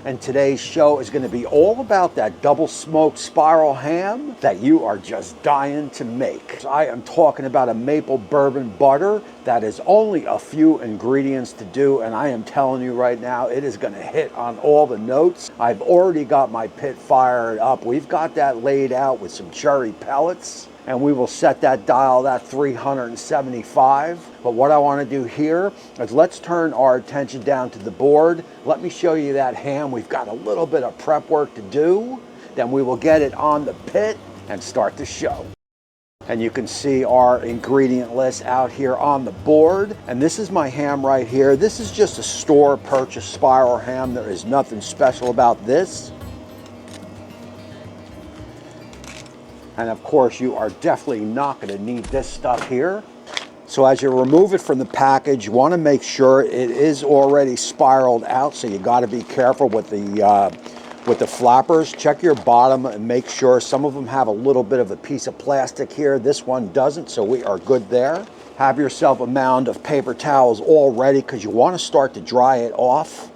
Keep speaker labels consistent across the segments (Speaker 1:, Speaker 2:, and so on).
Speaker 1: And today's show is going to be all about that double smoked spiral ham that you are just dying to make. I am talking about a maple bourbon butter that is only a few ingredients to do, and I am telling you right now, it is going to hit on all the notes. I've already got my pit fired up. We've got that laid out with some cherry pellets, and we will set that dial at 375. But what I want to do here is let's turn our attention down to the board. Let me show you that ham. We've got a little bit of prep work to do. Then we will get it on the pit and start the show. And you can see our ingredient list out here on the board. And this is my ham right here. This is just a store purchase spiral ham. There is nothing special about this. And of course, you are definitely not going to need this stuff here. So as you remove it from the package, you want to make sure it is already spiraled out. So you got to be careful with the flappers. Check your bottom and make sure. Some of them have a little bit of a piece of plastic here. This one doesn't, so we are good there. Have yourself a mound of paper towels all ready because you want to start to dry it off.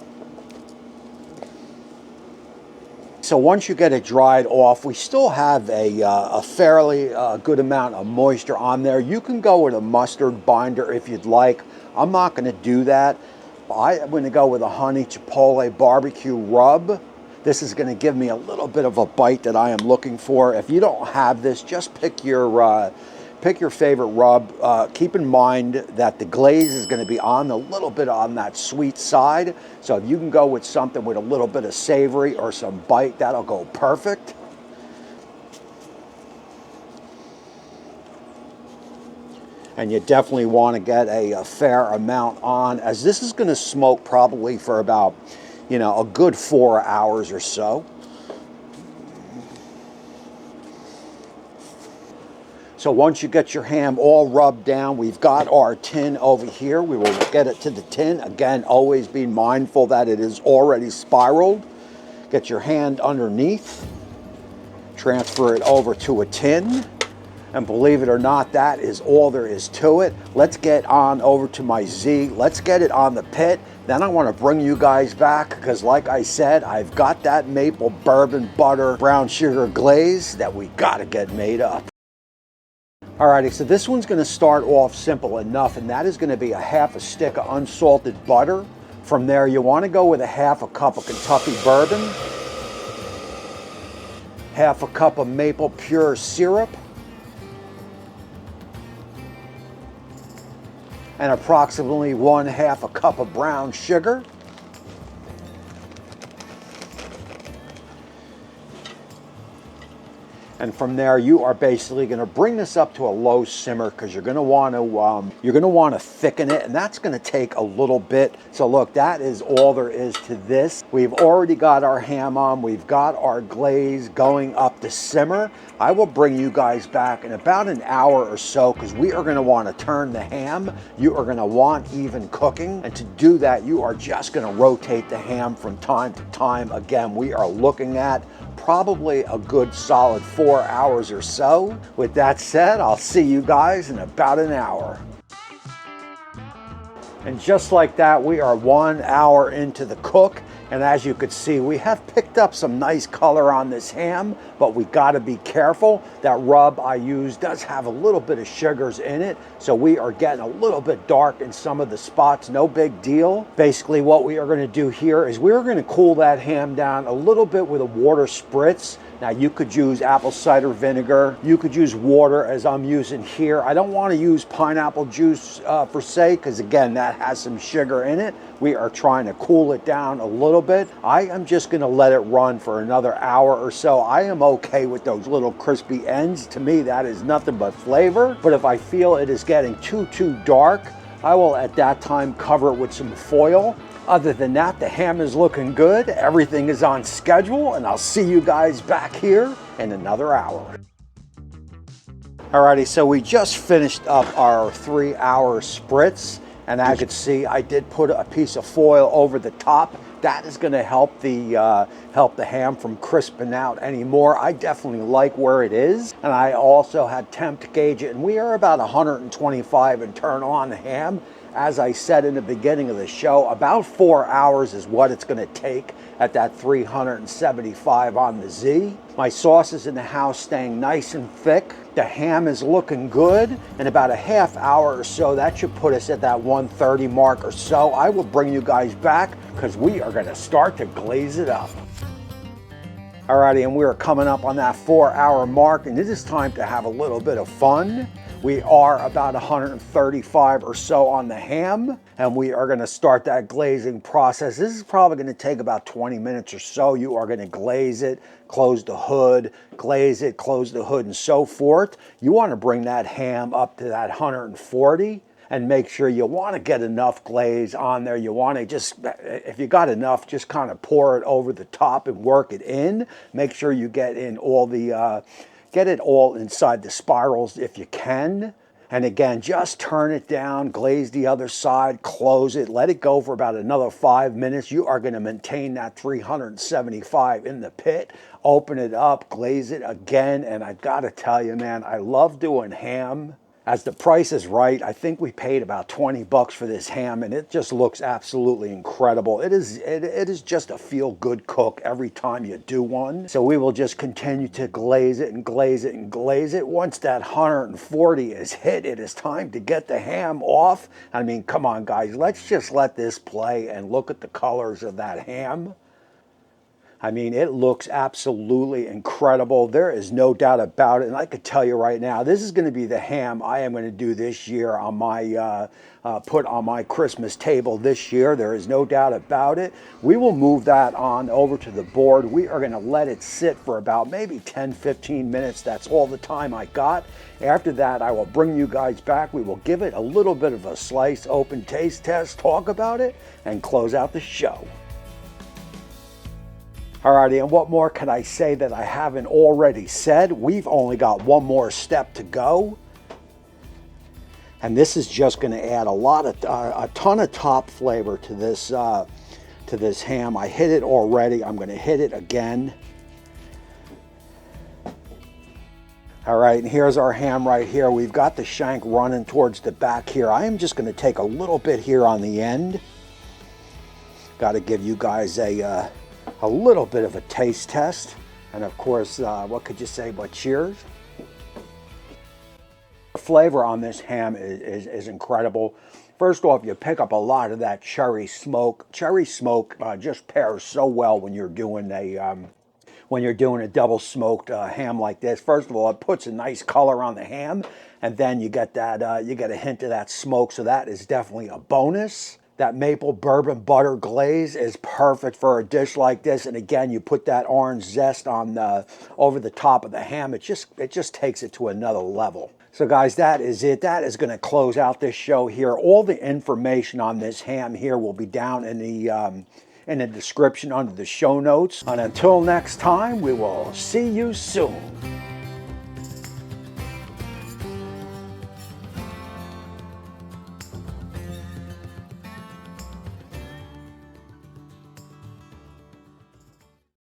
Speaker 1: So once you get it dried off, we still have a fairly good amount of moisture on there. You can go with a mustard binder if you'd like. I'm not going to do that. I'm going to go with a honey chipotle barbecue rub. This is going to give me a little bit of a bite that I am looking for. If you don't have this, just pick your favorite rub. Keep in mind that the glaze is going to be on a little bit on that sweet side. So if you can go with something with a little bit of savory or some bite, that'll go perfect. And you definitely want to get a fair amount on, as this is going to smoke probably for about, a good 4 hours or so. So once you get your ham all rubbed down, we've got our tin over here. We will get it to the tin. Again, always be mindful that it is already spiraled. Get your hand underneath. Transfer it over to a tin. And believe it or not, that is all there is to it. Let's get on over to my Z. Let's get it on the pit. Then I want to bring you guys back because like I said, I've got that maple bourbon butter brown sugar glaze that we got to get made up. Alrighty, so this one's going to start off simple enough, and that is going to be a half a stick of unsalted butter. From there, you want to go with a half a cup of Kentucky bourbon, half a cup of maple pure syrup, and approximately 1/2 a cup of brown sugar. And from there, you are basically going to bring this up to a low simmer because you're going to want to thicken it, and that's going to take a little bit. So look, that is all there is to this. We've already got our ham on. We've got our glaze going up to simmer. I will bring you guys back in about an hour or so because we are going to want to turn the ham. You are going to want even cooking, and to do that, you are just going to rotate the ham from time to time. Again, we are looking at probably a good solid 4 hours or so. With that said, I'll see you guys in about an hour. And just like that, we are 1 hour into the cook. And as you could see, we have picked up some nice color on this ham, but we got to be careful. That rub I used does have a little bit of sugars in it, so we are getting a little bit dark in some of the spots. No big deal. Basically, what we are going to do here is we're going to cool that ham down a little bit with a water spritz. Now, you could use apple cider vinegar. You could use water as I'm using here. I don't want to use pineapple juice per se, because again, that has some sugar in it. We are trying to cool it down a little bit. I am just going to let it run for another hour or so. I am okay with those little crispy ends. To me, that is nothing but flavor. But if I feel it is getting too dark, I will at that time cover it with some foil. Other than that, the ham is looking good. Everything is on schedule, and I'll see you guys back here in another hour. Alrighty, so we just finished up our 3 hour spritz, and as you can see, I did put a piece of foil over the top. That is going to help the ham from crisping out anymore. I definitely like where it is, and I also had temp to gauge it, and we are about 125 and turn on the ham. As I said in the beginning of the show, about 4 hours is what it's going to take at that 375 on the Z. My sauce is in the house staying nice and thick. The ham is looking good. In about a half hour or so, that should put us at that 130 mark or so. I will bring you guys back because we are going to start to glaze it up. Alrighty, and we are coming up on that 4 hour mark, and it is time to have a little bit of fun. We are about 135 or so on the ham, and we are going to start that glazing process. This is probably going to take about 20 minutes or so. You are going to glaze it, close the hood, glaze it, close the hood, and so forth. You want to bring that ham up to that 140. And make sure you want to get enough glaze on there. You want to just, if you got enough, just kind of pour it over the top and work it in. Make sure you get in all the, get it all inside the spirals if you can. And again, just turn it down, glaze the other side, close it, let it go for about another 5 minutes. You are going to maintain that 375 in the pit. Open it up, glaze it again. And I got to tell you, man, I love doing ham. As the price is right, I think we paid about 20 bucks for this ham, and it just looks absolutely incredible. It is just a feel-good cook every time you do one. So we will just continue to glaze it and glaze it and glaze it. Once that 140 is hit, it is time to get the ham off. I mean, come on, guys. Let's just let this play and look at the colors of that ham. I mean, it looks absolutely incredible. There is no doubt about it. And I could tell you right now, this is going to be the ham I am going to do this year on my, put on my Christmas table this year. There is no doubt about it. We will move that on over to the board. We are going to let it sit for about maybe 10, 15 minutes. That's all the time I got. After that, I will bring you guys back. We will give it a little bit of a slice, open taste test, talk about it, and close out the show. Alrighty, and what more could I say that I haven't already said? We've only got one more step to go. And this is just going to add a ton of top flavor to this ham. I hit it already. I'm going to hit it again. All right, and here's our ham right here. We've got the shank running towards the back here. I am just going to take a little bit here on the end. Got to give you guys a little bit of a taste test, and of course, what could you say but cheers? The flavor on this ham is incredible. First off, you pick up a lot of that cherry smoke. Cherry smoke just pairs so well when you're doing a double smoked ham like this. First of all, it puts a nice color on the ham, and then you get that you get a hint of that smoke, so that is definitely a bonus. That maple bourbon butter glaze is perfect for a dish like this. And again, you put that orange zest on over the top of the ham. It just takes it to another level. So guys, that is it. That is going to close out this show here. All the information on this ham here will be down in the description under the show notes. And until next time, we will see you soon.